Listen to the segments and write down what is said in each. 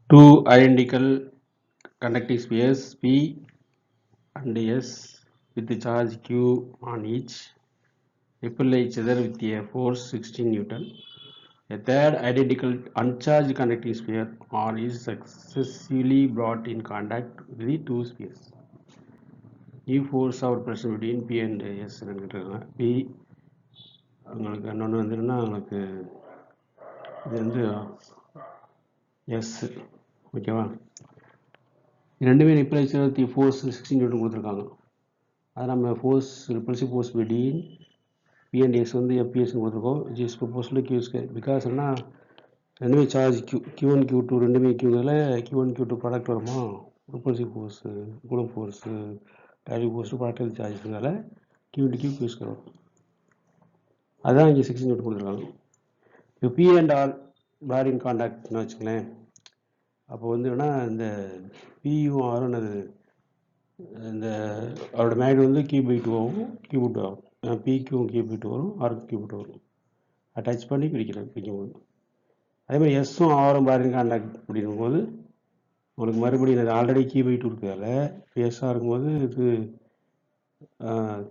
Two identical conducting spheres P and S with the charge Q on each repel each other with a force 16 Newton. A third identical uncharged conducting sphere R is successively brought in contact with the two spheres. New force or pressure between P and S P உங்களுக்கு இன்னொன்று வந்துன்னா உங்களுக்கு இது வந்து S ஓகேவா ரெண்டுமே replace force 16 Newton கொடுத்துருக்காங்க. அது நம்ம force repulsive force between B and S வந்து எப்பிஎஸ்ன்னு கொடுத்துருக்கோம். ஜிஎஸ் ப்ரொபோஷனல் கியூ ஸ்கொயர் பிகாஸ் என்ன ரெண்டுமே சார்ஜ் Q1 Q2 ரெண்டுமே Qல Q1 Q2 ப்ராடக்ட் வருமா repulsive force Coulomb force dynamic force product சார்ஜஸ்னால Q Q ஸ்கொயர் வரும். அதுதான் இங்கே 16 நியூட்டன் கொடுத்துருக்காங்க. இப்போ பி அண்ட் ஆர் பேர் இன் கான்டாக்ட்னு வச்சுங்களேன். அப்போ வந்து என்ன இந்த பியும் ஆரும் இந்த அவரோட மேக்னெட் வந்து Q/2 ஆகும் Q/2 ஆகும். பிக்கும் Q/2 வரும் ஆருக்கு Q/2 வரும். அட்டாச் பண்ணி பிடிக்கும்போது அதே மாதிரி எஸ்ஸும் ஆரும் பேர் இன் கான்டாக்ட் அப்படிங்கும்போது உங்களுக்கு மறுபடியும் இது ஆல்ரெடி Q/2 இருக்கிறதால எஸ்ஸாக இருக்கும்போது இது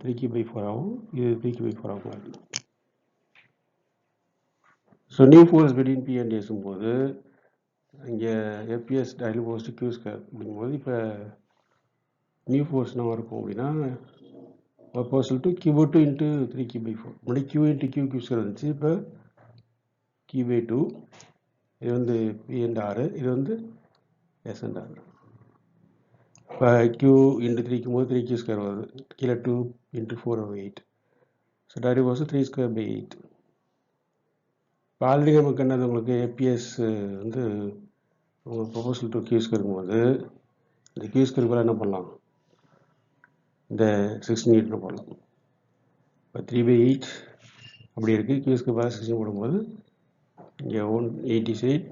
3Q/4 ஆகும், இது 3Q/4 ஆகும். So new force between B and எஸ்ஸும் போது இங்கே FBS dynamic force Q square அப்படிங்கும்போது இப்போ நியூ ஃபோர்ஸ் என்ன இருக்கும் அப்படின்னா proportional to Q/2 into 3Q/4 முன்னாடி Q இன்ட்டு Q ஸ்கொயர் வந்துச்சு. இப்போ Q/2 இது வந்து பி அண்ட் ஆர், இது வந்து எஸ் அண்ட் ஆர். இப்போ Q இன்ட்டு 3க்கும் போது 3Q ஸ்கொயர் வருது, கீழே 2 இன்ட்டு 4 8. So dynamic force 3/8. இப்போ ஆல்ரெடி நமக்கு என்னது உங்களுக்கு எப்பிஎஸ் வந்து உங்களுக்கு ப்ரொபோஷனல் டு Q ஸ்கொயர் இருக்கும்போது இந்த Q ஸ்கொயர் போல் என்ன பண்ணலாம், இந்த 16 நியூட்டன் போடலாம். இப்போ 3/8 அப்படி இருக்குது. Q ஸ்கொயர் போல் 16 போடும்போது இங்கே 180 side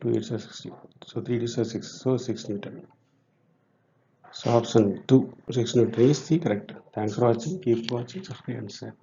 2 8 60. So 3 2 6, so 6 newton. So option 2 6 Newton is the correct. Thanks for watching. Keep watching. Subscribe and share.